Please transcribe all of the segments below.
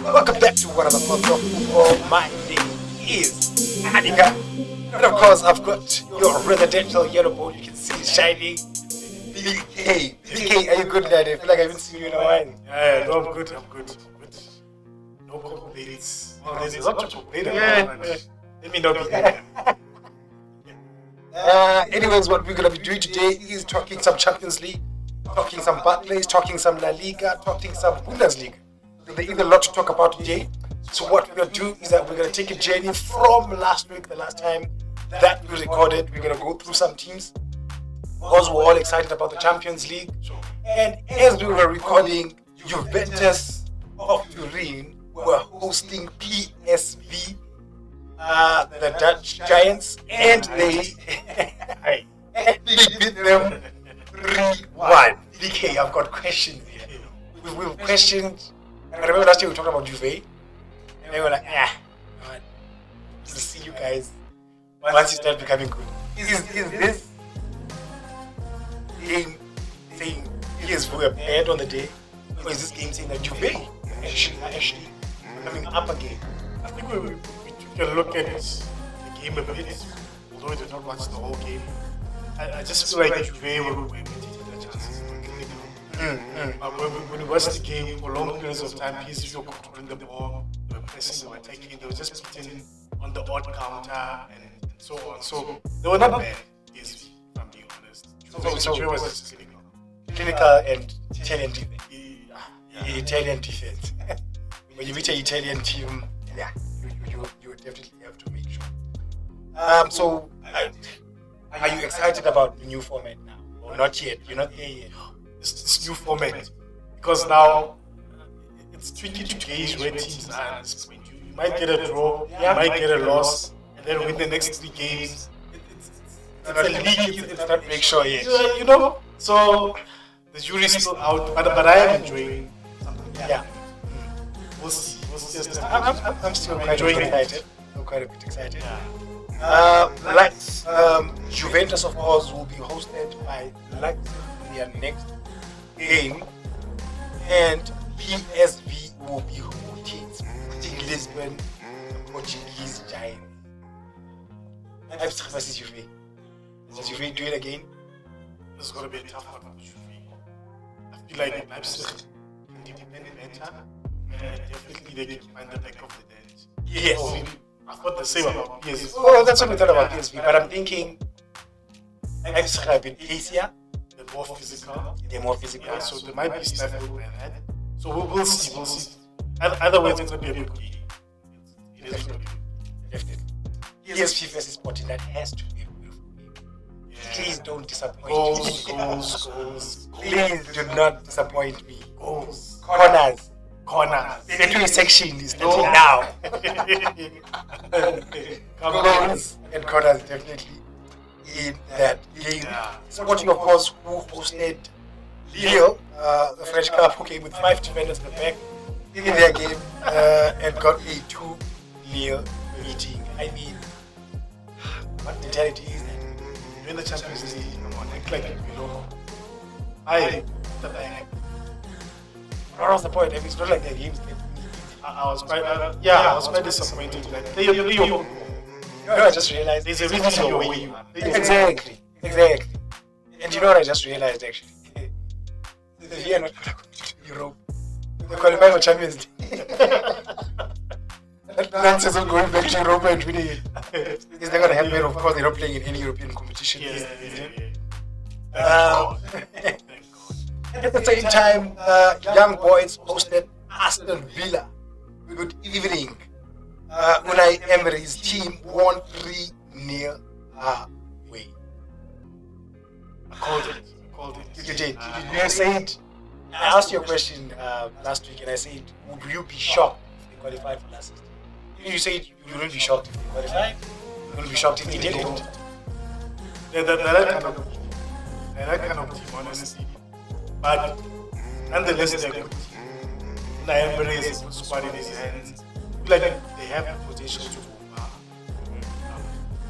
Welcome back to one of the months of football. My name is Anika. And of course, I've got your residential yellow ball. You can see it shining. BK, are you good, lad? I feel like I haven't seen you in a while. Yeah, no, I'm good. No complaints. There's a lot to complain about. Let me not be there. Anyways, what we're going to be doing today is talking some Champions League, talking some Barclays, talking some La Liga, talking some Bundesliga. So there is a lot to talk about today. So what we're going to do is that we're going to take a journey from last week, the last time that we recorded. We're going to go through some teams because we're all excited about the Champions League. And as we were recording, Juventus of Turin were hosting PSV, the Dutch Giants, and they beat them 3-1. DK, I've got questions here. We've questioned. I remember last year we talked about Juve, and they were like, we'll see you guys once you start becoming good. Is this game saying PSV were bad on the day, or is this game saying that Juve actually coming up again? I think we took a look at the game a bit, although we did not watch the whole game. I just feel like Juve were taking their chances. When we watched the game for long periods of time, PSV were controlling the ball, they were pressing, they were attacking, they were just putting on the odd counter and so on. So they were not bad, PSV, if I'm being honest. So Juve was just clinical and Italian defense. Italian defense. When you meet an Italian team, you definitely have to make sure. So, are you excited about the new format now? Or not yet? You're not there yet? This new format, because now it's tricky to gauge where teams are at this point. You might get a draw, you might get a loss, and then win the next 3 games. It's a league, it's not make sure yet. So the jury's still out, but I am enjoying something. Yeah. We'll see. I'm still quite excited. I'm quite a bit excited. Juventus, of course, will be hosted by Leipzig in their next game, and PSV will be hosting Lisbon, the Portuguese Giants. Leipzig versus Juve. Does Juve do it again? This is going to be a tough one for Juve. I feel like Leipzig can defend better, and definitely they can find the back of the net. Yes. I thought the same about PSV. Oh, that's what we thought about PSV, but I'm thinking Leipzig have been easier. They're more physical. Yeah, so they might be stifled by that. So we'll see. Either way, it's going to be a good game. It is going to be. Definitely. PSV versus Sporting, that has to be a beautiful game. Yeah. Please don't disappoint me. Goals. Please do not disappoint me. Goals. Corners. The entry section is starting now. Goals and corners definitely in that game. Yeah. Sporting, of course, who hosted Lille, the French club, who came with 5 defenders in the back in their game and got a 2-0 meeting. I mean, what mentality is that? You're in the Champions League, come on, act like the back. What was the point? I mean, it's not like their games get I was quite disappointed. Like, play your football. I just realized there's a reason you're where you are. Exactly. And you know what I just realized actually? We are not going to go to Europe. They qualify for Champions League. That nonsense of going back to Europe and winning it. Is that going to happen? Of course, they're not playing in any European competition. At the same time, Young Boys hosted Aston Villa. Good evening. Unai Emery's team won 3-0 away. I called it. You did. You said, I asked you a question last week and I said, would you be shocked if they qualified for last season? You said you wouldn't be shocked if they qualified. You wouldn't be shocked if they didn't. They're that kind of team, honestly. But nonetheless, they're good. Naembre is a good squad in his hands. I feel like they have the potential to go far.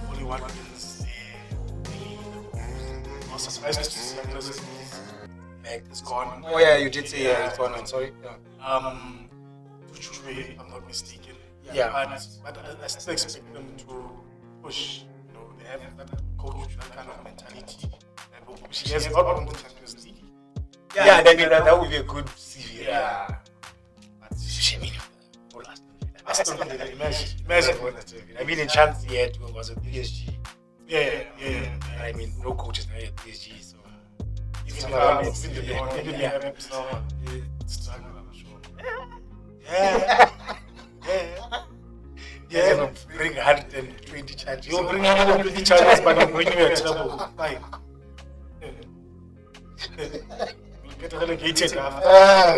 Only one wins I was surprised to see Atlas Meg is gone. Oh yeah, you did say it's one. I'm sorry. Yeah. If I'm not mistaken. Yeah. But I still expect them to push. You know, they have that coach with that kind of mentality. He has not won the Champions League. Yeah, and I mean that would be a good CV. Yeah. But Shemini, Aston Villa, imagine what that's. I mean, in chance he had was a PSG. Yeah. I mean, no coaches now at PSG, so It's it's not not. It's struggle, I'm sure. Yeah. Yeah. Bring 120 charges. You'll bring 150 charges, but I'm bringing you a trouble. Fine. You'll get relegated after.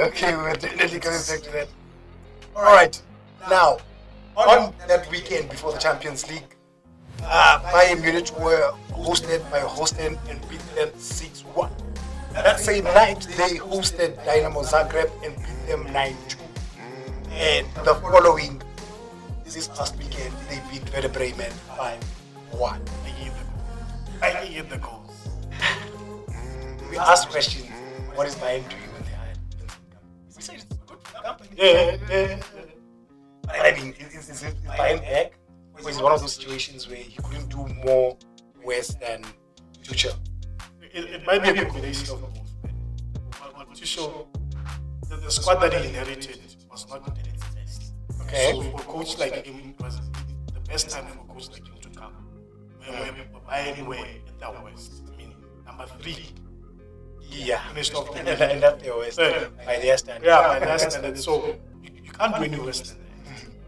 Okay, we're definitely coming back to that. Alright, now, on that weekend before the Champions League, Bayern Munich were hosted by Holstein and beat them 6-1. That same night, they hosted Dynamo Zagreb and beat them 9-2. And the following, this past weekend, they beat Werder Bremen 5-1. I hate the goals. We asked questions, what is Bayern doing when they are? We said it's good for the company. Yeah. I mean, is Bayern back? Or is it one of those situations where he couldn't do more worse than Tuchel? It might be a combination of both. But Tuchel, the squad that he inherited was not at its best. Okay. So for a coach like him, it was the best time for a coach like him to come. Where Bayern were at their worst. I mean, number 3. Yeah. Finished off the And that's their worst by their standards. Yeah, by their standards. So you can't do any worse than that.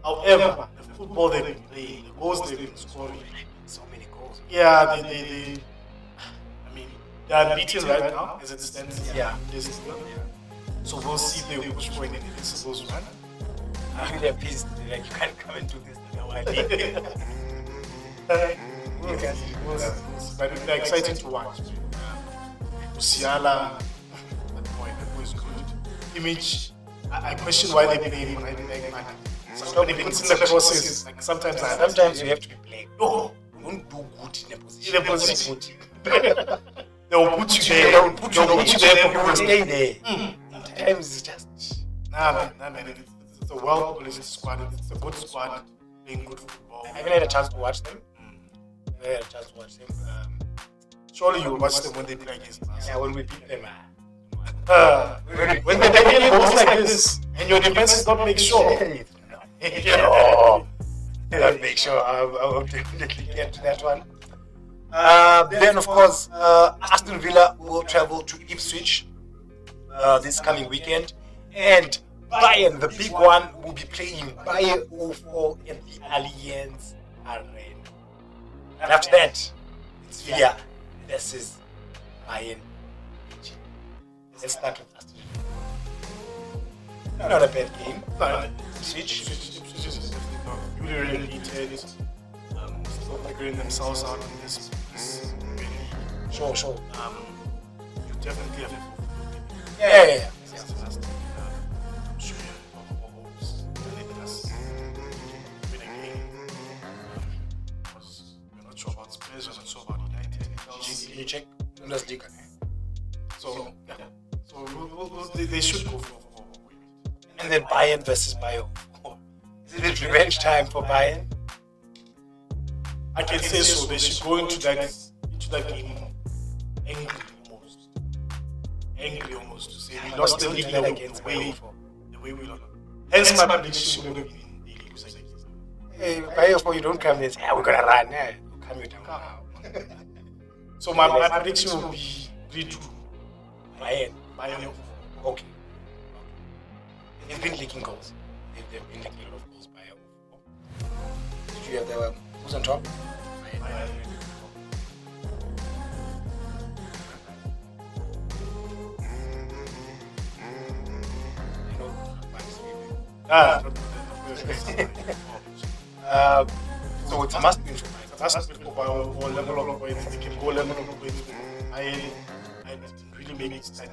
However, the football they've been playing, the goals they've been scoring, So many goals. yeah, I mean, they are beaten right now as it stands. Yeah. This is good. So we'll see if they will push for an invincible run. I mean, they're pissed. They're like, you can't come and do this in our league. We'll see. But it's exciting to watch. Musiala, that boy is good. Image, I question why they play him right back, man. So when he puts in the crosses, like sometimes You have to be playing. No, you don't do good in a position. In a position. They will put you there. They will put you there. You will stay there. Sometimes it's just. Nah, man, it's a well-polished squad. It's a good squad playing good football. I haven't had a chance to watch them. I haven't had a chance to watch them. Surely you will watch them when they play against us. Yeah, when we beat them. When they play goals like this and your defense is not make sure. I'll make sure I will definitely get to that one. Then, of course, Aston Villa will travel to Ipswich this coming weekend. And Bayern, the big one, will be playing Bayern 04 in the Allianz Arena. And after that, it's Villa versus Bayern. Let's start with Aston Villa. Not a bad game. Switch is definitely not really needed. Still figuring themselves out in this really. Sure. You definitely have to. Yeah. I'm sure you have more hopes than it does. Win a game. Because we're not sure about Spurs, we're not sure about United. You check Bundesliga. So, yeah. So they should go for win. And then Bayern versus Bayern. Is it revenge time for Bayern? I can say so. They should go into that game angry almost to say we lost the league against the way Bayern. we lost. Hence my prediction would have been they lose against them. Hey, Bayern, you don't come and say, we're gonna run. Yeah, come you down. So my prediction will be 3-2. Bayern. Okay. They've been leaking goals. They've been leaking a lot of goals. Bayern. Did you have the who's on top? Bayern. So it's a must win for Bayern. That's for level of points. They can go level of points. I didn't really make it stand.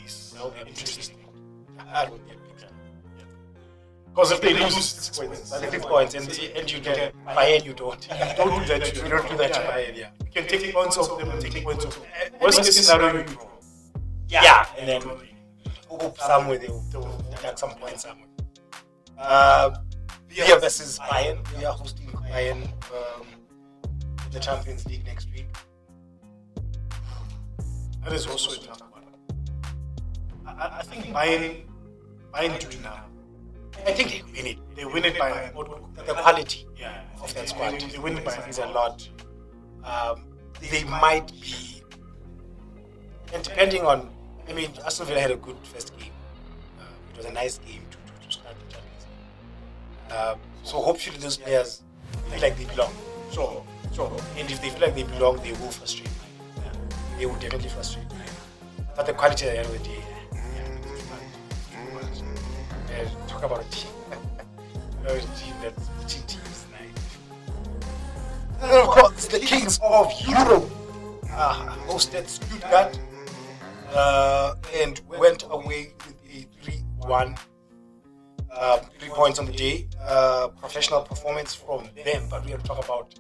pace. That would be interesting. That would be a big Because if they lose 6 points, But 6 points, and you get Bayern, you don't. you don't do that. You don't do that to Bayern, yeah. You can take points off them and take points off them. Worst case scenario, you draw. Yeah, and then hope somewhere they'll deduct some points somewhere. Via versus Bayern. We are hosting Bayern in the Champions League next week. That is also a tough one. I think Bayern do now. I think they win it. They win it by The quality yeah, of that squad They win it by is a lot. They might be, and depending on, I mean, Aston Villa had a good first game. It was a nice game to start the Champions League. So hopefully those players feel like they belong. Sure. And if they feel like they belong, they will frustrate. They will definitely frustrate. But the quality at the end of the day, talk about a team. A team that's beating teams nice. And then of course, the Kings of Europe hosted Stuttgart and went away with a 3-1. 3 points on the day. Professional performance from them, but we have to talk about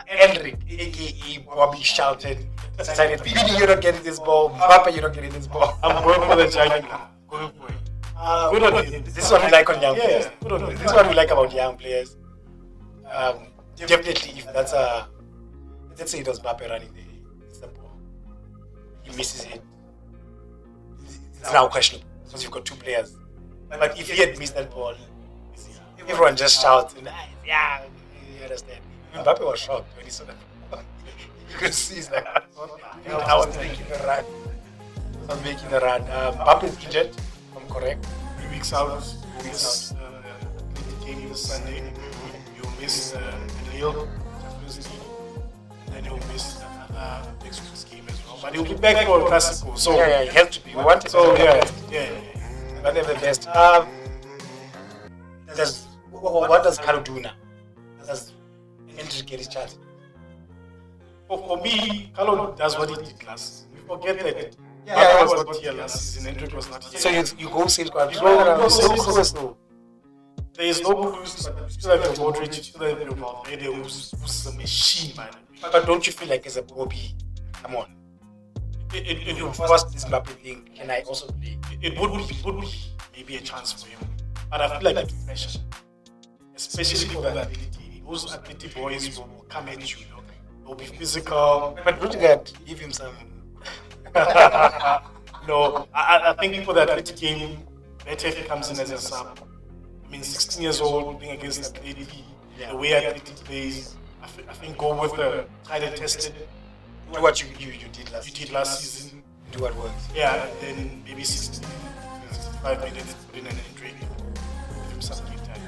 Enric, aka Bobby Charlton, decided, Bini, you're not getting this ball. Papa, you're not getting this ball. I'm going for the jugular. Going for it. Good on him. This is what we like on young players. Good on him. This is what we like about young players. Definitely, if that's let's say it was Mbappe running the ball, he misses it. It's now questionable because you've got two players. But if he had missed that ball, everyone just shouts, and yeah, you understand. Mbappe was shocked when he saw that. You could see he's like, I was making the run. Mbappe is injured, if I'm correct. 3 weeks out. You miss the game this Sunday. You miss Lille, Champions League, and then you'll miss next week's game as well. But he'll be back for Classico. So Yeah, he has to be. We want it. So yeah. But they're the best. What does Carlo do now? Does Enric get his chance? For me, Carlo does what he did last. We forget that. Yeah, Mbappe was not here last season. Enric was not here. So you go same squad. No. There is no clues, but you still have your Modric, you still have your Valverde, who's a machine, man. But don't you feel like as a Bobby, come on, It you forced this Mbappe thing, can I also play? It would be maybe a chance for him, but I feel like it's pressure, especially for the ability. Those athletic boys will come at you, they'll be physical. But Rudiger give him some. No, I think for the athletic game, better if he comes in as a sub. I mean, 16 years old, playing against Atleti, the way Atleti plays, I think go with the tried and tested. Do what you did last season. Do what works. Yeah, and then maybe 65 minutes, put in an entry, give him some game time.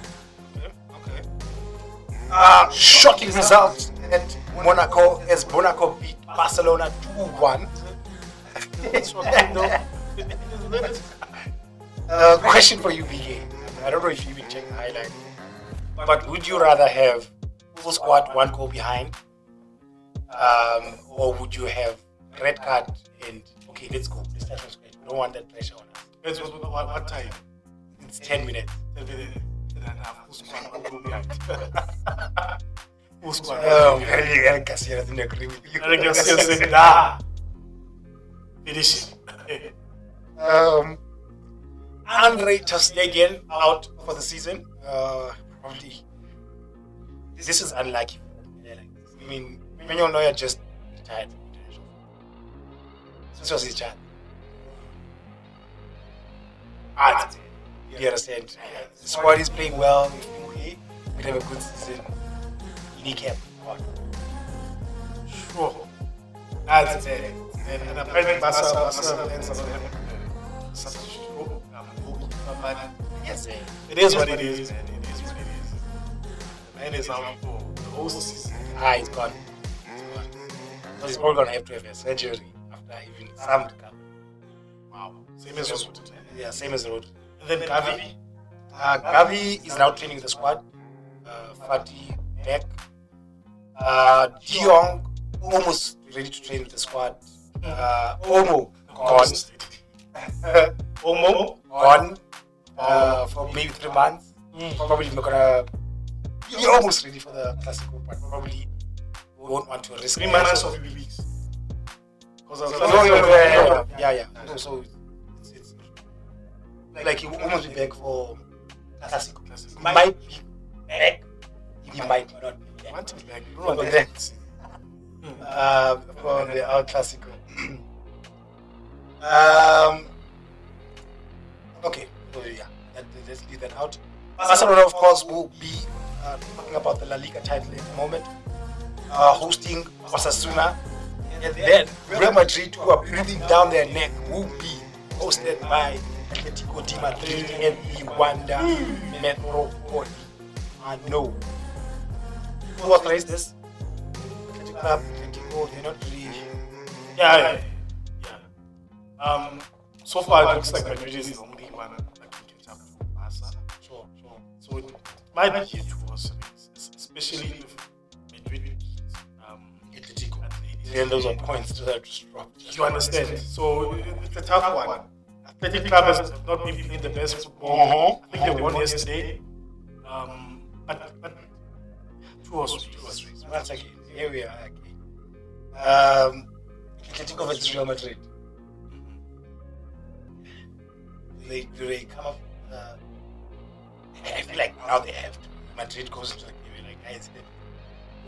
Okay. Shocking results at Monaco as Monaco beat Barcelona 2-1. Question for you, BK. I don't know if you even check the highlight, but would you rather have full squad 1 goal behind, or would you have red card and okay, let's go, let's start from scratch. We don't want that pressure on us. Depends what time. It's 10 minutes. Full squad, I'll go behind. Full squad. Eric Garcia doesn't agree with you. Eric Garcia said, nah. Finish it. Andre ter Stegen out for the season. Probably. This is unlucky. I mean, Manuel Neuer just retired from international. This was his chance. You understand? The squad is playing well. We could have a good season. You need cap. Sure. That's it. And apparently Barca fans are such a but Yes, it is what it is, man. It is what it is. The man is out for the whole season. it's gone. So he's probably going to have to have a surgery after even some recovery. Wow. Same as Road. Yeah, same as Road. And then Gavi. Gavi is now training the squad. Fati back. De Jong almost ready to train with the squad. Omo gone. Omo gone for maybe 3 months. Probably not gonna. You're almost ready for the Classico, but probably won't want to risk 3 months or 3 weeks. Because yeah. So it's like he will almost be back for Classico. He might be back. He might not be back. Want him back? For the El Clasico. Okay, so yeah, let's leave that out. Barcelona, of course, will be talking about the La Liga title at the moment, hosting Osasuna, and then Real Madrid, who are breathing down their neck, will be hosted by Atletico de Madrid and the Wanda Metropolitano. No. Who authorized this? Atletico, they're not really. Yeah. So far, it looks like Madrid is the only one that can catch up to Barca. Sure. So it might be here towards especially if Madrid Atletico. Atletico. And those are points to that drop. You understand? So it's a tough one. Athletic Club has not been playing the best football. I think they won yesterday. But 2 or 3. Once again, here we are again. Atletico versus Real Madrid. Do they come up? I feel like now they have to. Madrid goes into the game like, guys,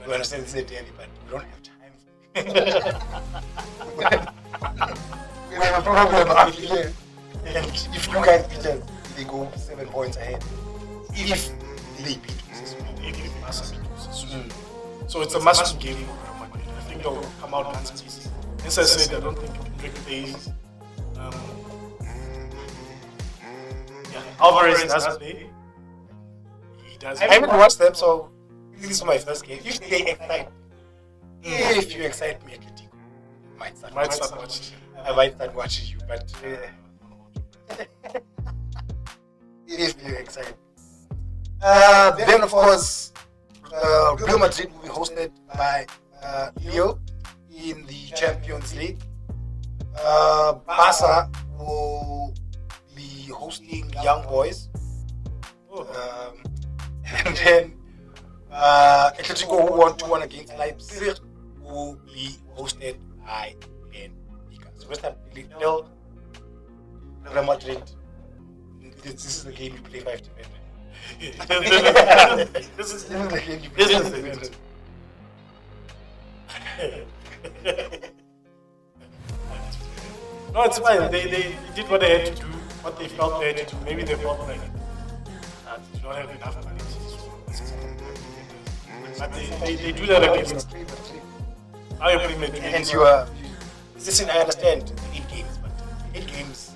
we understand this is daily, but we don't have time. We have a problem out here. And if you guys beat us, they go 7 points ahead. If they beat us, so it's a must game for Real Madrid. I think they'll come out guns blazing. As I said, I don't think Hendrik plays. Alvarez does play. He does. I haven't watched them, so this is my first game. If they excite, if you excite me, Atletico, I might start watching. I might start watching you, but if you excite. Then of course, Real Madrid will be hosted by Leo in the Champions League. Barca will be hosting Young Boys. And then Atletico, who won 2-1 against Leipzig, will be hosted by Benfica. So West Ham Real Madrid. This is the game you play 5 to 10. This is the game you play 5 to 10. No, it's fine. They did what they had to do, what they felt they had to do. Maybe they felt like they do not have enough money to but they do that against now you're playing Madrid. And you are. Listen, I understand 8 games, but 8 games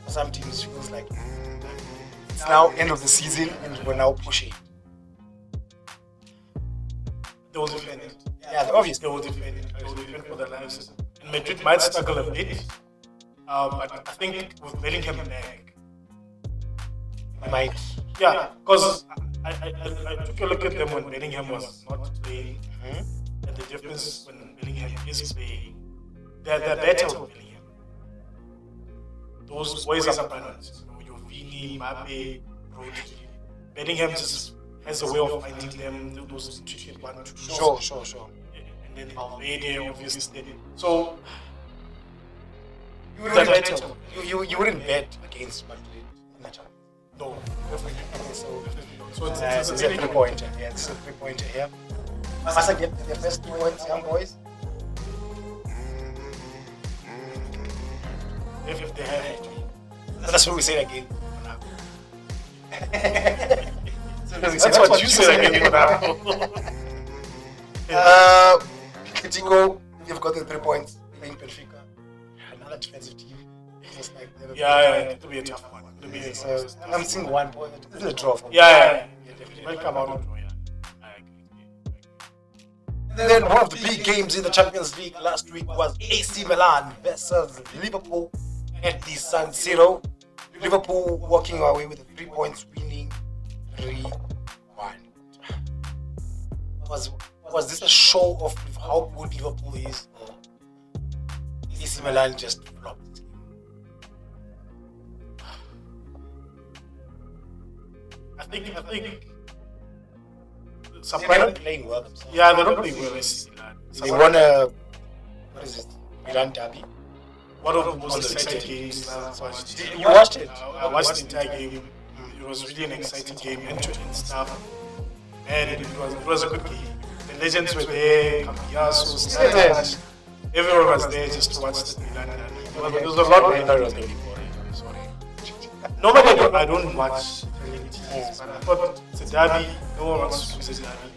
for some teams feels like it's now end of the season and we're now pushing. They will defend it. Yeah, obviously. They will defend it. They will defend for their lives. And Madrid might struggle a bit. But I think with Bellingham back, might. Yeah, because I took a look at them when Bellingham was not playing, and the difference when Bellingham is playing, they're better with Bellingham. Those boys are balanced. Your Vini, Mbappe, Rodri. Bellingham just has a way of finding them, those intricate 1-2. Sure. And then Valverde, obviously. So, you wouldn't bet against Madrid in that time. No, definitely. So it's a 3-pointer. Yeah, it's a 3-pointer here. Must I get their first 2 points, Young Boys? If they have to. That's what we say again. That's what you said again. Atletico, you've got the 3 points playing Benfica. Another defensive team. Just like yeah, it'll be a tough one. So I'm seeing 1 point. This is a draw for me. Yeah. Definitely. Might come out of draw, yeah. I agree. Then one of the big games in the Champions League last week was AC Milan versus Liverpool at the San Siro. Liverpool walking away with 3 points, winning 3-1. Was this a show of how good Liverpool is, or AC Milan just flopped? think They're not playing well themselves. Yeah, they're not playing well. AC Milan. They won a what is it? Milan derby. One of the most exciting games I've watched. You watched it? I watched the entire game. It was really an exciting game, end-to-end stuff. And it was a good game. The legends were there, Cambiaso, Statan. Everyone was there just to watch the Milan derby. There was a lot of It was going to be boring. Sorry. Normally, I don't watch teams, but I thought it's a derby. No one wants to lose a derby.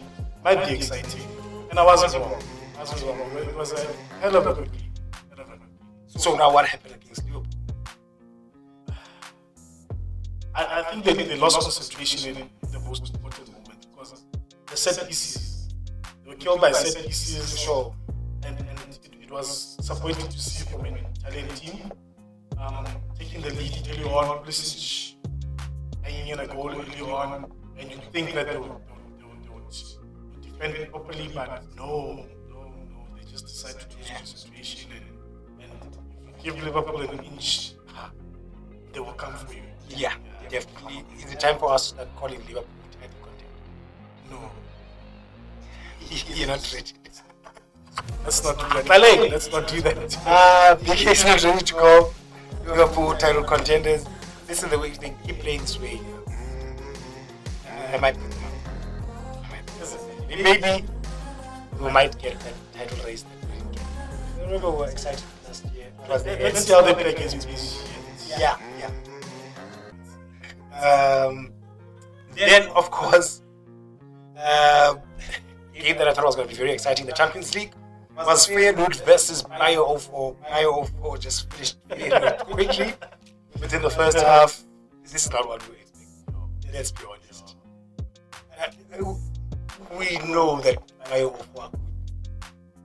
Might be exciting, and I wasn't wrong. It was a hell of a good game. So now what happened against Liverpool? I think they lost concentration in the most important moment because the set pieces, they were killed by set pieces. Sure. And it was disappointing to see from an Italian team taking the lead early on, Pulisic hanging in a goal early on, and you think that they would defend it properly, but no, they just decide to lose concentration and give Liverpool an inch, they will come for you. Yeah, definitely. Is it time for us to start calling Liverpool title contender? No. You're not ready. Let's not do that. Malay, let's not do that. BK is not ready to call Liverpool title contenders. Listen, the way they keep playing this way. I might put them up. Maybe we might get that title race that we didn't get. I remember we were excited last year. Let's see how they play against PSG. Yeah. Then, of course, the game that I thought was going to be very exciting, the Champions League, was Feyenoord versus Bayer 04. Bayer 04 just finished quickly within the first half. This is not what we expected. Let's be honest. We know that Bayer 04 are good.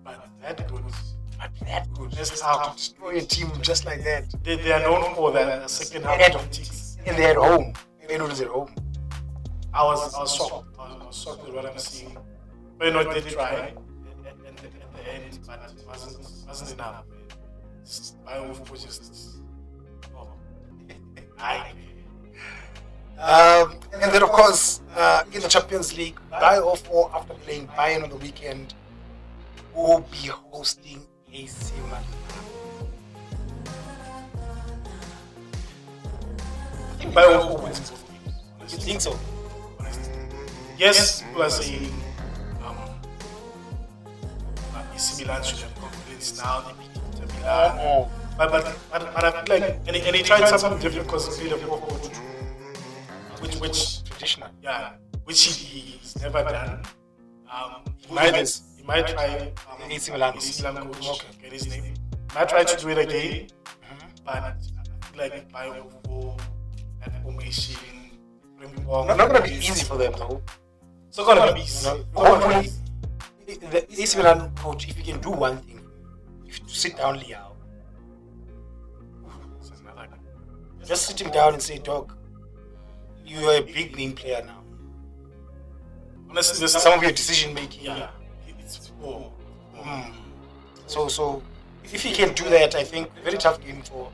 But that good. That's how to destroy a team just like that. They are known for that second half tactics. And they're at home. Feyenoord is at home. I was shocked. I was shocked with what I'm seeing. Feyenoord did try at the end, but it wasn't enough. Bayer was just and then of course in the Champions League, Bayer 04 after playing Bayern on the weekend will be hosting AC Milan. I think Bayer 04 wins both games. You think so? Yes, people are saying AC Milan should have confidence now. They beat Inter Milan. But I feel like, and he tried something different because he played a 4-4-2, which Traditional. yeah, which he's never done. He might try AC Milan coach, Okay. get his name. Might try to do it again, but I feel like by that formation, Not going to be easy for them though. it's not gonna be easy. Hopefully, the AC Milan coach, if you can do one thing, if you sit down Liao, just sit him down and say, Dog, you are a big name player now. Honestly, there's Some of your decision making. yeah, it's poor. So if he can do that, I think very tough game for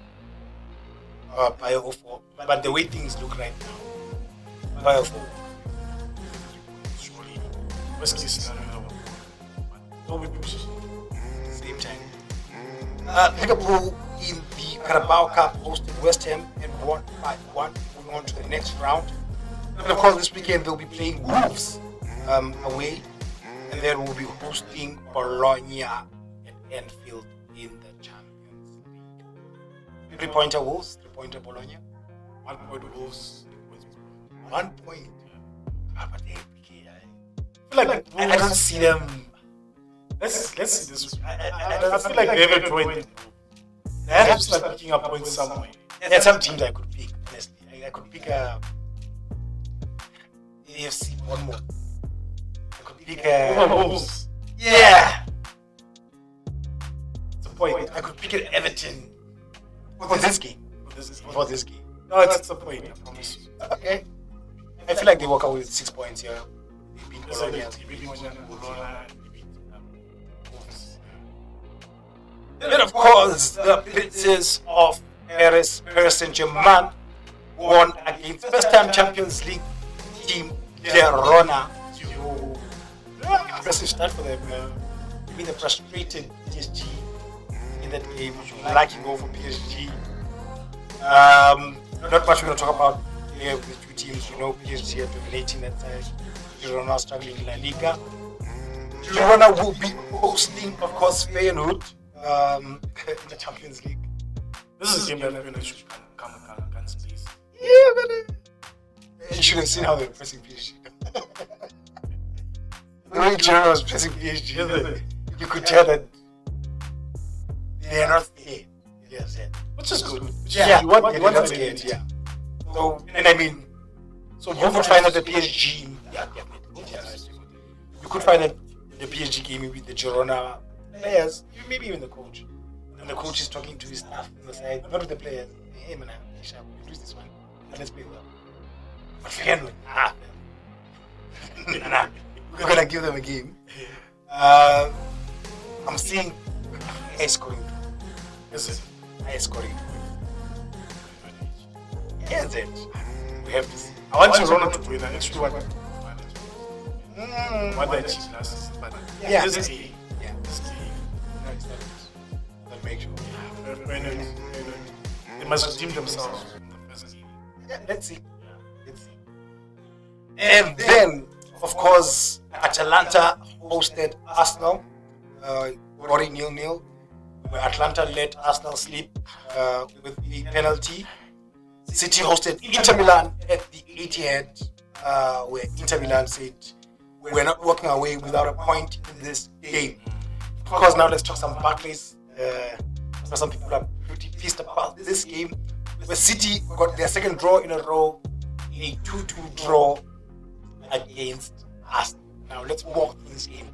Bayer 04. But the way things look right now, Bayer 04. Surely, worst case scenario, don't be pushing. Same time. Liverpool in the Carabao Cup hosted West Ham and won 5-1, moving on to the next round. And of course, this weekend they'll be playing Wolves away, and then we'll be hosting Bologna at Anfield in the Champions League. 3-pointer Wolves, 3-pointer Bologna. 1 point Wolves, 3 points. 1 point. But they I feel like I don't see them. let's see this. I feel like they have a joint. They have to start picking up points somewhere. There are some teams I could pick, honestly. I could pick AFC Bournemouth. I could pick Wolves. yeah. It's a point. I could pick an Everton for this game. For this game. No, it's a point. I promise you. Okay. I feel like they walk away with 6 points here. They beat It's like Bologna. you beat Bologna, you beat Wolves. Then of course the Princes of Paris Saint-Germain won against first-time Champions League team, Girona. Impressive start for them. Even the frustrated PSG in that game, lucky goal for PSG. Not much we're going to talk about here with the two teams. PSG are dominating that side. Girona struggling in La Liga. Girona will be hosting, of course, Feyenoord in the Champions League. This is a game that Feyenoord should come against space. Yeah, but you should have seen how they were pressing PSG. The way Girona was pressing PSG, you could tell that they are not scared. Yes, which is good. You want not scared, yeah. So, and I mean, so you could find that the PSG, you could find that the PSG game with the Girona players, maybe even the coach. And the coach is talking to his staff on the side, not with the players. Hey man, we lose this one, but let's play well. But Feyenoord, nah, we're gonna give them a game. I'm seeing high scoring. High scoring. Yes, we have to see. I want Girona to win. I actually want them to win. What they achieved last season, but this game. That makes sure. They must redeem themselves from the first game. Yeah, let's see. And then, of course, Atalanta hosted Arsenal, 0-0, where Atalanta let Arsenal sleep with a penalty. City hosted Inter Milan at the Eithad, where Inter Milan said, we're not walking away without a point in this game. Of course, now let's talk some Barclays. Some people are pretty pissed about this game, where City got their second draw in a row, a 2-2 draw against Arsenal. Now let's walk through this game.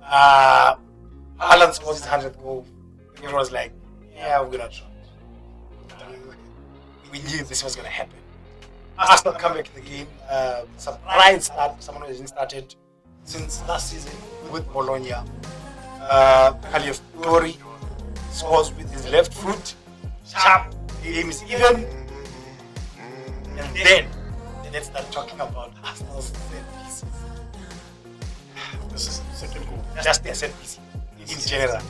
Haaland scores his 100th goal. Everyone was like, yeah, we're gonna try. We knew this was gonna happen. Arsenal come back in the game. Surprise start. Someone who hasn't started since last season with Bologna. Caliafiori scores with his left foot. Sharp. The game is even. And then let's start talking about Arsenal's set pieces. This is the second goal. Just their set pieces in general.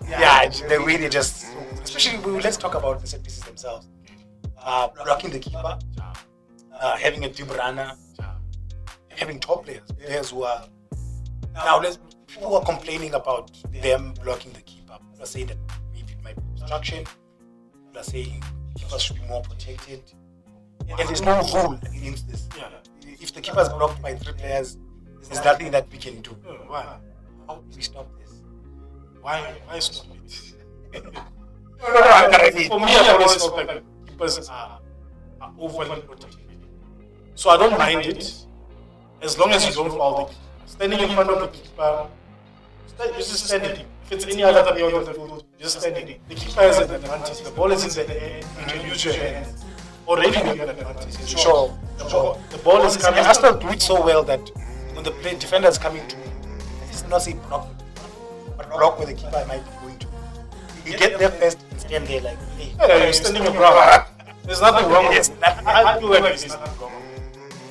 Yeah, the way they just, especially let's talk about the set pieces themselves. Blocking the keeper, having a deep runner, having top players who are now. People are complaining about them blocking the keeper. People are saying that maybe it might be obstruction. People are saying keepers should be more protected. And there's no rule against this. If the keeper is blocked by 3 players, there's nothing that we can do. Why? How do we stop this? Why stop it? For me, I always felt like keepers are overly protected. So I don't mind it as long as you don't foul the keeper. Standing in front of the keeper, you're just standing. If it's any other player on the field, you're just standing. The keeper has an advantage. The ball is in the air. You can use your hands. Already we have an advantage. Sure. The ball is coming. Arsenal do it so well that when the defender is coming to, it's not say block, but block where the keeper might be going to. You get there first and stand there like, hey. You're standing your ground. There's nothing wrong with it. I feel like there's nothing wrong.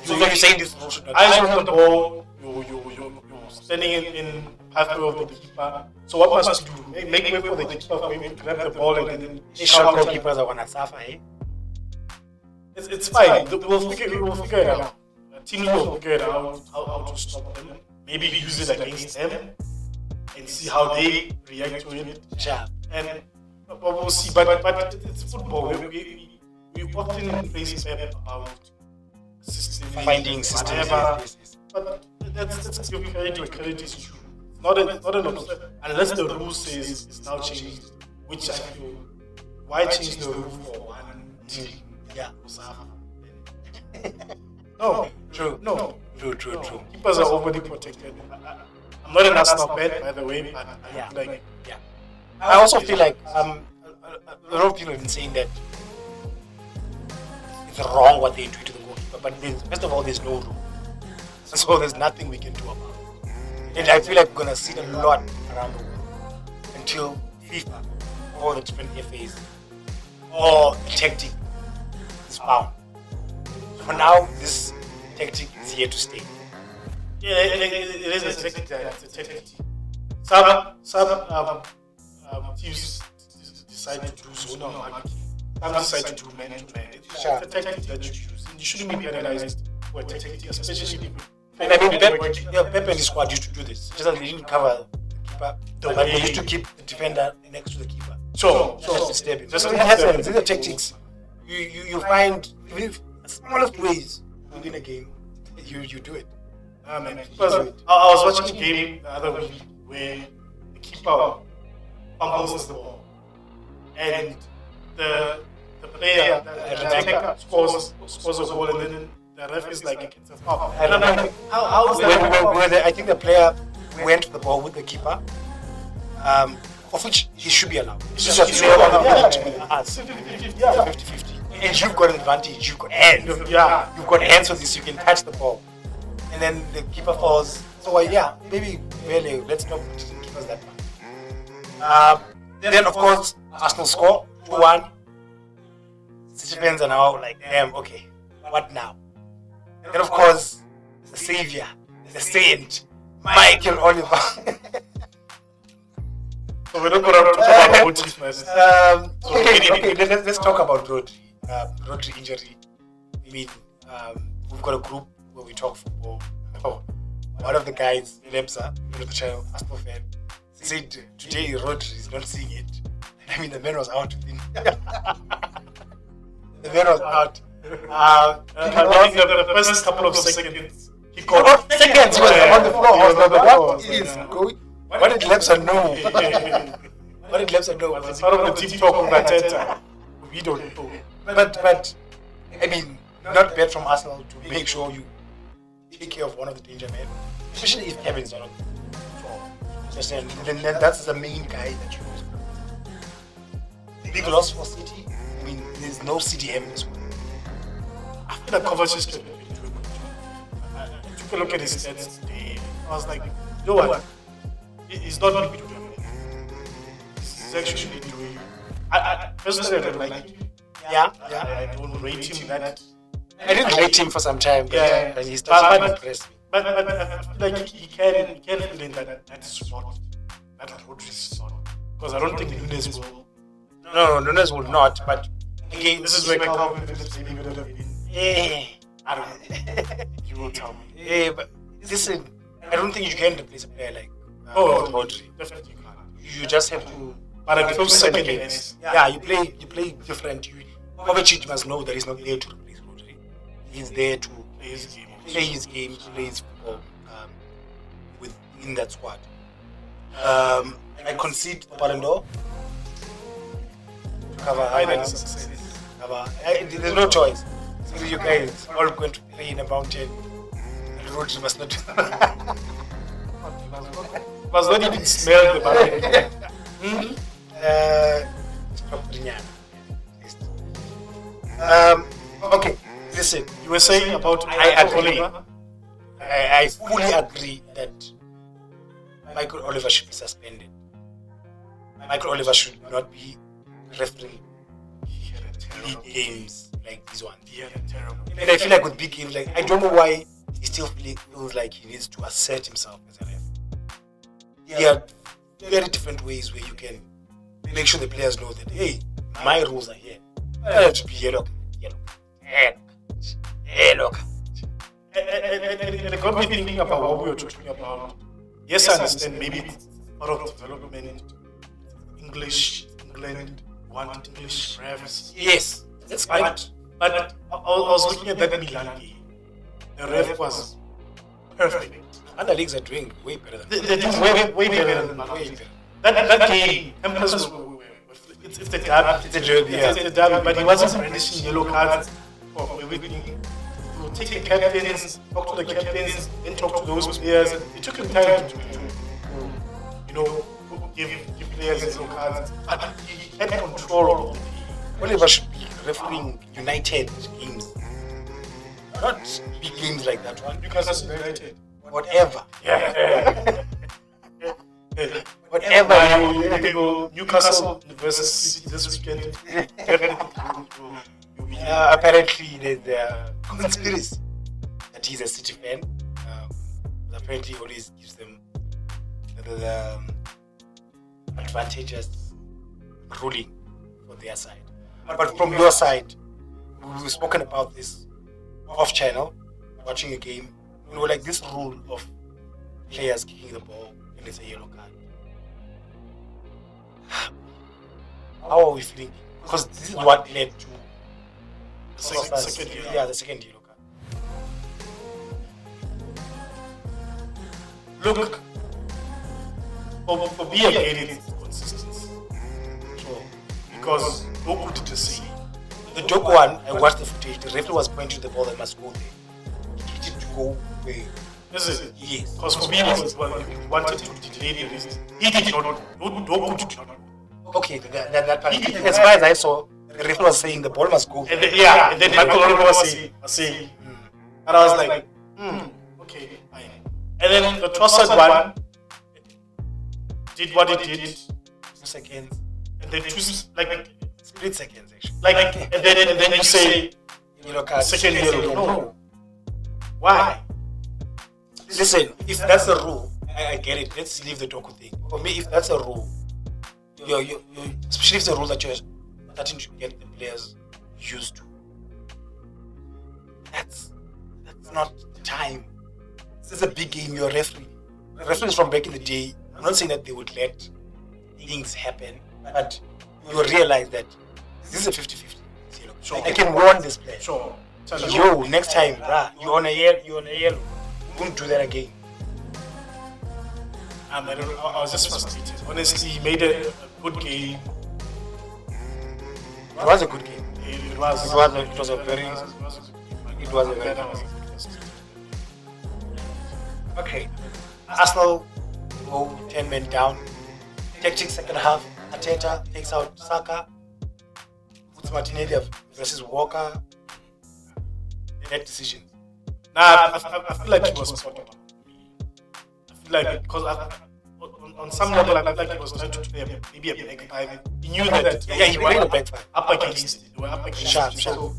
So you're saying this rule should not eyes on the ball, you're standing in pathway of the keeper. So what must you do? Make way for the keeper for him to grab the ball and then short goalkeepers are gonna suffer, eh? It's fine. We'll figure it out. Teams will figure it out how to stop them. Maybe use it against them and see how they react to it. Yeah. And we'll see. But it's football. We often place pep about system, finding systems. But that's your credit where credit is true. Not an obstacle. Unless the rule says it's now changed, which I feel, why change the rule for one team? Yeah. No. True. Keepers are overly protected. I'm not an Arsenal fan, by the way, but I feel like. Yeah. I also feel like a lot of people have been saying that it's wrong what they do to the goalkeeper, but first of all, there's no rule. So there's nothing we can do about it. And I feel like we're going to see a lot around the world until FIFA or the different FAs or tactic is found. For now, this tactic is here to stay. Yeah, it is a tactic. It's a tactic. Some teams decide to do zonal marking. Some decide to do man-to-man. It's a tactic that you use. And you shouldn't be penalized for a tactic, especially. And I mean, Pep and his squad used to do this. Just that they didn't cover the keeper, but they used to keep the defender next to the keeper. So it happens. These are tactics. You find even if smallest ways within a game, you do it. Because I was watching a game the other week where the keeper fumbles the ball, and the player, the attacker, scores a goal, and then the ref is like, it's a foul. I don't know how is that? I think the player went to the ball with the keeper, of which he should be allowed. It's just 50-50. And you've got an advantage. You've got hands. You've got hands for this. You can catch the ball. And then the keeper falls. So maybe really let's not put keepers that much. Then of course Arsenal score 2-1. Citizens are now like, damn, okay, what now? Then of course the savior, the saint, Michael Oliver. So we're not going to talk about motives first. Okay, let's talk about Rodri injury. I mean, we've got a group where we talk football. One of the guys, Lemsa, the child, Arsenal fan, said today Rodri is not seeing it. I mean, the man was out with him. The man was out. I think the first couple of seconds, he got seconds. He was on the floor. I was like, what is going? What did Lemsa know? What did Lemsa know? It's part of the team talk of that. We don't know. But I mean, not bad from Arsenal to make sure you take care of one of the danger men, especially if Kevin's not on. Then that's the main guy that you use. Big loss for City. I mean, there's no CDM in this one. I feel like Kovacic can do a good job. I took a look at his stats today. I was like, you know what? He's not going to do anything. He's actually doing. I personally don't like him. I don't rate him that. I didn't rate him for some time, but he started to impress me. But I feel like he can fill in that slot, that Rodri slot. Because I don't think Nunes will. No, Nunes will not. But again, this is where Calvin Phillips maybe would have been. I don't know. You will tell me. But listen, I don't think you can replace a player like Rodri. Definitely you can't. You just have to. But a close second against. You play different. Kovacic must know that he's not there to replace Rodri. He's there to play his game, play his football within that squad. I concede the Ballon d'Or. There's no choice. So you guys all going to play in a mountain. And Rodri must not do that. Must not even smell the Ballon okay, listen. You were saying about I fully agree that Michael Oliver should be suspended. Michael Oliver should not be refereeing big games like this one. And I feel like with big games, like I don't know why he still feels like he needs to assert himself as a ref. There are very different ways where you can make sure the players know that, hey, my rules are here. I have to be yellow. And it got me thinking about what we were talking about. Yes, I understand maybe it's part of development. England want English refs. Yes, that's fine. But I was looking at that Milan game. The ref was perfect. Other leagues are doing way better than They're doing way better than Milan. That game, Emperors it's a derby. It's a derby, but he wasn't brandishing yellow cards. He would take the captains, talk to the captains, then talk to those players. It took him time to give players yellow cards. But he had control of the game. Oliver should be refereeing United games. Not big games like that one. Newcastle United. Whatever. Whatever. Newcastle versus City this weekend. You Apparently, there's a conspiracy that he's a City fan. Apparently, he always gives them the advantageous ruling for their side. But from your side, we've spoken about this off channel, watching a game. Like this rule of players kicking the ball and it's a yellow card. How are we feeling? Because this is what led to the second yellow. Yeah, the second yellow card. Look, for me again, it's consistency. Sure. Because Doku did the same. The Doku one, I watched the footage. The referee was pointing to the ball that must go there. He needed to go where. Is it? Yes. Because for me, he wanted to delay the rest. He did not. Doku did not. Okay, that part. As far as I saw, the referee was saying the ball must go. And then Michael Oliver was saying, and I was like, okay, fine. And then the Trossard one did what it did. 2 seconds. And then split seconds actually. And then you say yellow card. Second yellow. No. Why? Listen, if that's the rule, I get it. Let's leave the Doku thing. For me, if that's a rule, you especially if it's a rule that you're starting to get the players used to. That's not the time. This is a big game. You're a referee. Referees from back in the day, I'm not saying that they would let things happen, but you realize that this is a 50-50. Sure. I can warn this player. Sure. Yo, next time, you're on a yellow. Won't do that again. I was just frustrated. Honestly, he made a good game. It was a good game. It was a very good. Okay. Arsenal go 10 men down. Tactics second half. Arteta takes out Saka. Puts Martinelli versus Walker. Bad decision. I feel like he was spot on. I feel like because on some level, I feel like he was trying to play maybe a back five. He knew that he played a back five. Up against it. They were up against it. So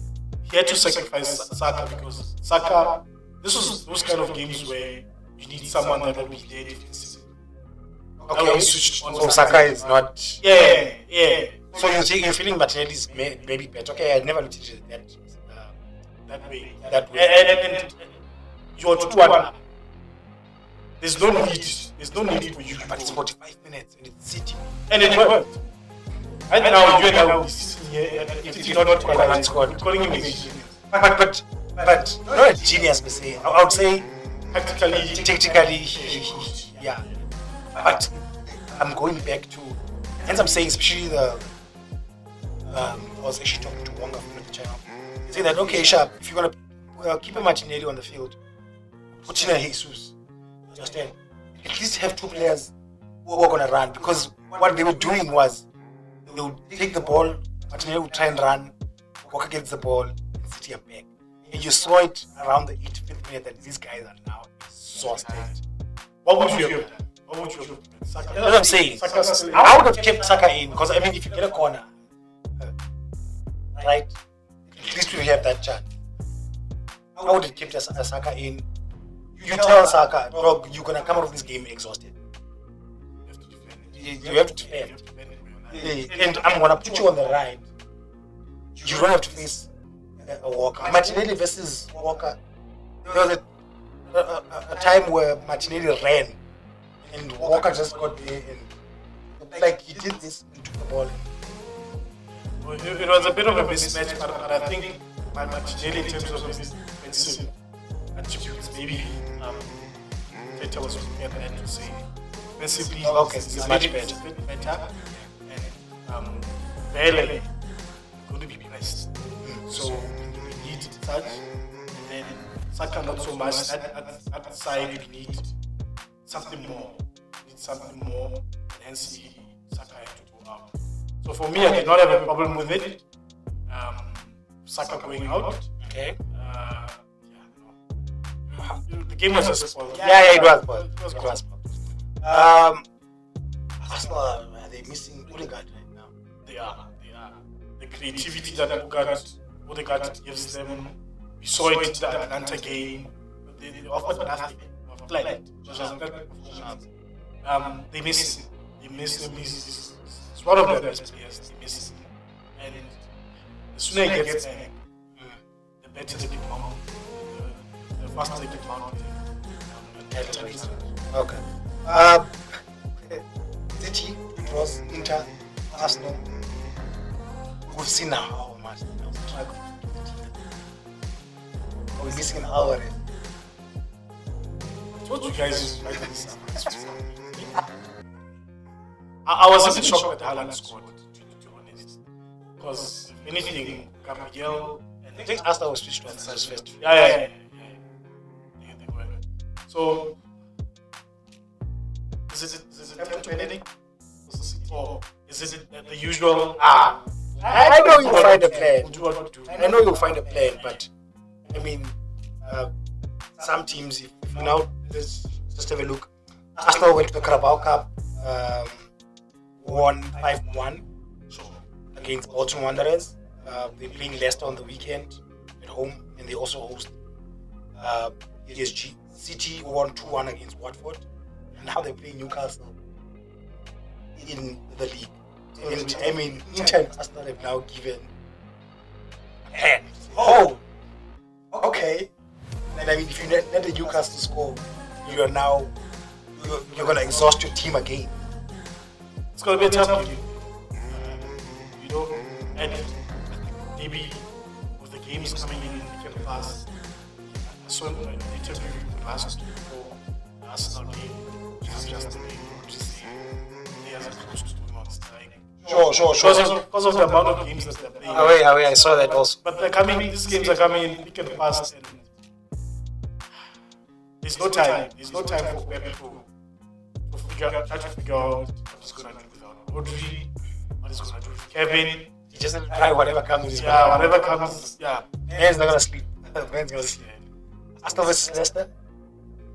he had to sacrifice Saka because Saka. This was those kind of games where you need someone that will be there defensively. Okay, so Saka is not. Yeah. So you're feeling Martinelli is maybe better. Okay, I never looked at it that way. And you're 2-1. There's no need for you. But it's 45 minutes and it's City. And it worked. Right now, you and I will be sitting here. If you're not calling him a genius. But not a genius per se. I would say tactically, yeah. But I'm going back to, and I'm saying especially I was actually talking to Wonga from the channel. Saying that okay, Sharp, if you're gonna keep a Martinelli on the field, put in a Jesus. Understand? At least have two players who are gonna run, because what they were doing was they would take the ball, Martinelli would try and run, Walker gets the ball, and City are back. And you saw it around the 85th minute that these guys are now exhausted. What would you have done? That's what I'm saying. I would have kept Saka in, because I mean, if you get a corner, right, at least we have that chance. I would have kept Saka in. You tell Saka, dog, you're gonna come out of this game exhausted. You have to defend. And I'm gonna put you on the right. You don't have to face a Walker. Martinelli versus Walker. There was a time where Martinelli ran and Walker just got there and like he did this and took the ball. It was a bit of a mismatch, but I think Martinelli in terms of his defensive attributes, maybe Teta was looking at that to say defensively it's much better. And Vele going to be pressed. So we need touch, and then Saka not so much. At the side we need something more. And hence Saka had to go out. So for me, I did not have a problem with it. Saka going out. Okay. The game was just spoiled. Yeah, it was spoiled. Arsenal, are they missing Odegaard right now? They are. The creativity that Odegaard Odegaard gives them. We saw it in the Atlanta game. They offered nothing. Flat. It was a flat performance. They miss him. They miss him. He's one of their best players. They miss him. And the sooner he gets back, the better they become. The faster they become. Okay. City, it was Inter, Arsenal. We've seen now how much they struggle. We're missing an hour. I told you guys I was a bit shocked that Haaland scored, to be honest. Because if anything, Gabriel and I think Arsenal was switched to his first. yeah, they were. So is it Captain Benedict? Or is it the usual? I know you'll find a plan. We'll do what we do. I know you'll find a plan, but I mean, some teams, if you now just have a look. Arsenal went to the Carabao Cup, won 5-1 against Bolton Wanderers. They're playing Leicester on the weekend at home, and they also host PSG. City won 2-1 against Watford, and now they're playing Newcastle in the league. And, I mean, Inter and Arsenal have now given hand. Oh, okay. And I mean, if you let the Newcastle score, you're going to exhaust your team again. It's going to be a tough game. You know, and maybe with the games coming in weekend fast, I saw an interview last week for Arsenal game, which is just a game, which is they are close to doing on strike. Sure. Because of the amount of games that they're playing. Away, I saw that also. But these games are coming in weekend fast, and there's no time. There's no time for Pep to try to figure out what he's going to do without Rodri, what he's going to do with Kevin. He just try whatever comes. Whatever comes. Yeah. Man's not going to sleep. Man's going to sleep. Arsenal versus Leicester?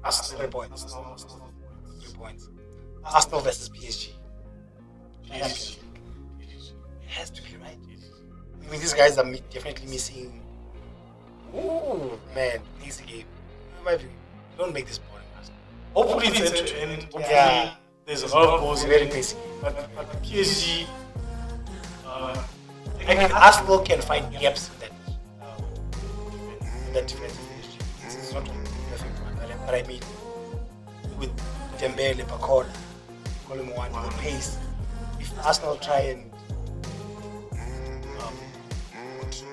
Arsenal 3 points. Arsenal. 3 points. Arsenal versus PSG. PSG. It has to be, right? I mean, these guys are definitely missing. Ooh, man, easy game. Don't make this boring. Hopefully it's end to end. Hopefully there's a lot of goals. Very basic. But PSG, I mean, Arsenal can find gaps in that defense. It's not a perfect one, but I mean, with Dembele, Bakona, Colin one, the pace. If Arsenal try and put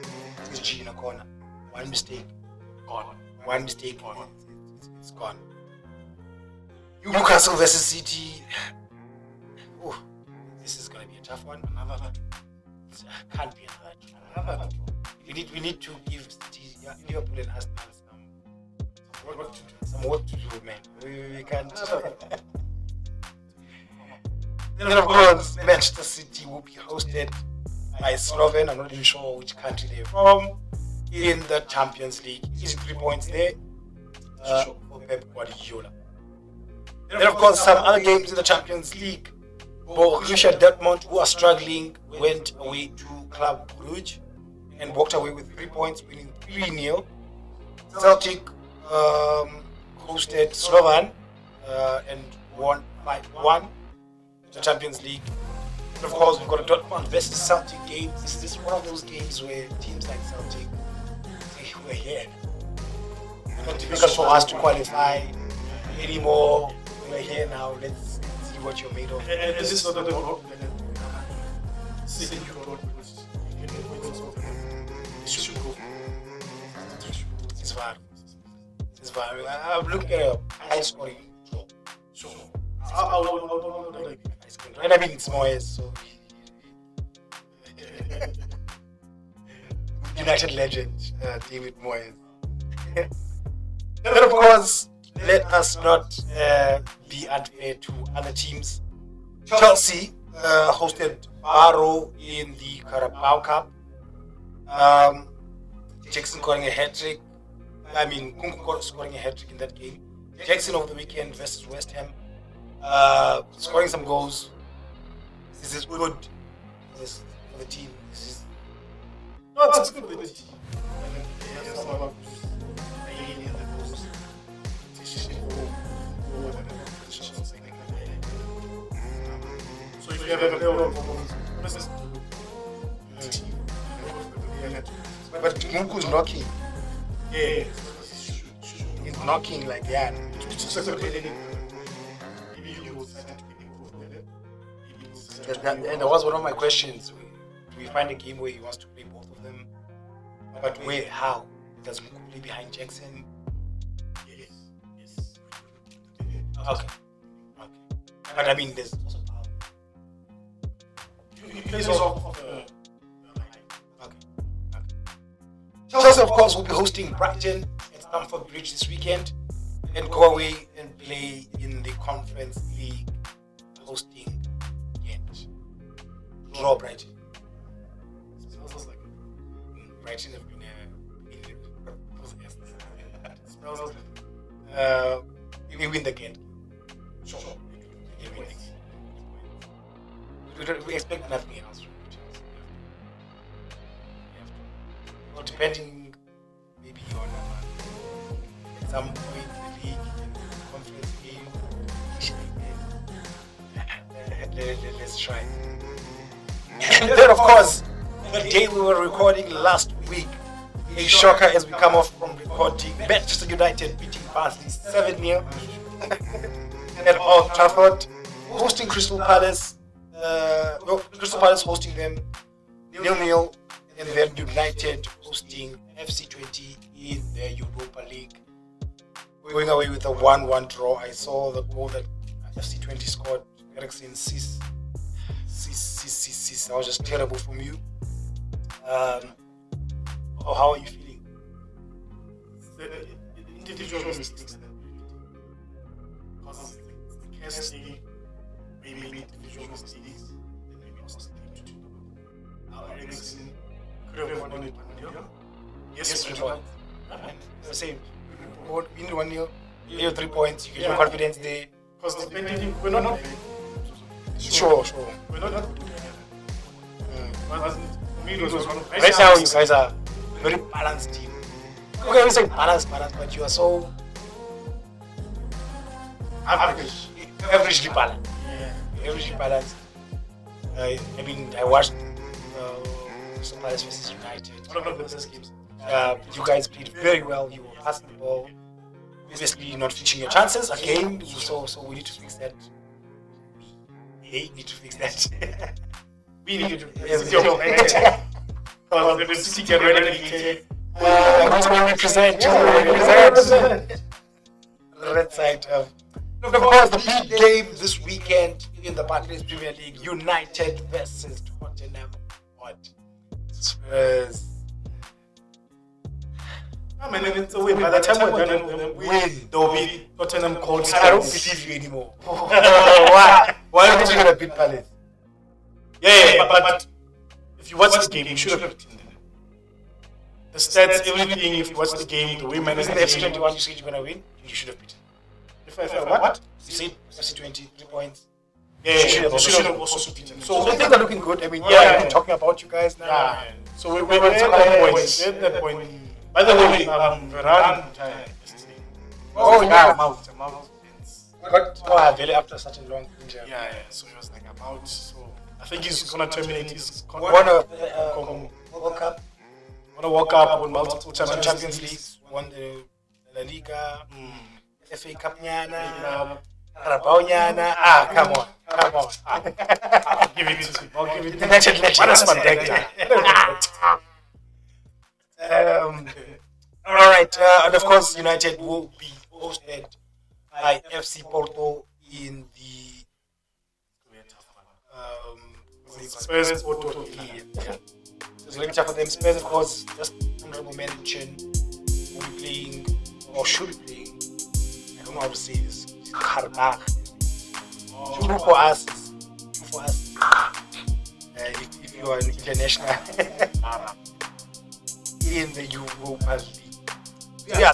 PSG in a corner, one mistake, gone. It's gone. Newcastle versus City. Oh, this is gonna be a tough one. Can't be another. We need to give City, Liverpool and Arsenal some work to do, man. We can't. Then of course, Manchester City will be hosted by Sloven. I'm not even sure which country they're from. In the Champions League, easy 3 points there for Pep Guardiola. Then of course, some other games in the Champions League. Borussia Dortmund, who are struggling, went away to Club Brugge and walked away with 3 points, winning 3-0. Celtic hosted Slovan and won 5-1 the Champions League. And of course, we've got a Dortmund versus Celtic game. Is this one of those games where teams like Celtic, we're here? Not difficult for us to qualify anymore. We're here now. Let's see what you're made of. And this is not the road City road, It's fine. I'm looking at a high scoring draw. So, I'll like and I mean, it's Moyes, so. United legend, David Moyes. Then, of course, let us not be unfair to other teams. Chelsea hosted Barrow in the Carabao Cup. Jackson scoring a hat-trick. I mean, Kunku scoring a hat-trick in that game. Jackson over the weekend versus West Ham. Scoring some goals. This is good for the team. This is not it's good with the team. And then they have someone who's playing in the post. So if you have a player of performance, But Munku's knocking. yeah, He's knocking like that. it's just a good ending. Maybe you will sign to be involved. And that was one of my questions. Do we find a game where he wants to play both of them? But where? How? Does Munku play behind Jackson? Yes. Okay. But I mean, there's also power. He plays off of the Okay. Chelsea, of course, will be hosting Brighton at Stamford Bridge this weekend, and go away and play in the Conference League, hosting Ghent. Draw Brighton. smells like Brighton have been smells like we win the Ghent. sure. We expect nothing else from Chelsea. Well, depending maybe on at some point in the league, conference game, let's try. And then, of course, the day we were recording last week, a shocker as we come off from recording, Manchester United beating Barnsley 7-0 at Old Trafford, hosting Crystal Palace. Crystal Palace hosting them 0-0, and then United hosting FC20 in the Europa League, going away with a 1-1 draw. I saw the goal that FC20 scored. Eriksen Cis. That was just terrible from you. How are you feeling? The individual mistakes that because the casting maybe individual mistakes and maybe also the team to do. Now Eriksen could have won it 1-0. Yes, 3 points. The same. Win 1-0, you have 3 points, you get your confidence there. Because depending, we're not playing. Sure. We're not good. But for me, it was one of Right now, you guys are a very balanced team. Okay, we say balanced, but you are so averagely balanced. Yeah. Averagely balanced. I mean, I watched Crystal Palace versus United. One of the best games. You guys played very well. You were passing the ball. Obviously, not reaching your chances again. So we need to fix that. We need to fix that. We need to Yes, fix your manager. Because the City get relegated. Who's going to represent? The red side of. Of course, the big game this weekend in the Barclays Premier League: United versus Tottenham. What? Spurs. I mean, it's a win. By the time we're done with them, they'll be Tottenham cold. I don't believe you anymore. Why? Why are you going to beat Palace? Yeah, but if you watch the game, you should have beaten them. The stats, everything, if you watch the game, the way managed Isn't the the game. FC21 you said you're going to win? You should have beaten. If I what? You said FC20, 3 points. Yeah, you should have also beaten. So things are looking good. I mean, Yeah. I'm talking about you guys now. Yeah, so we're at that point. We're at that point. By the way, Varane retired yesterday. Oh, yeah. I'm out. But Vele after such a long injury. Yeah, so he was like, I'm out. So I think he's gonna terminate his Won a contract. World Cup, Wanna walk up with multiple Champions Champions League, Leagues. won the La Liga, FA Cup nyana, Yeah, Carabao nyana. Come on. I'll give it to him. I'll give it to him. Legend. What is my deck? All right, and of course, United will be hosted by FC Porto in the Spurs Porto. yeah. So let me check for them. Spurs, of course, just honorable mention, will be playing or should be playing. I don't know how to say this. Karabakh. True for us. If you are an international in the Europa League. Yeah,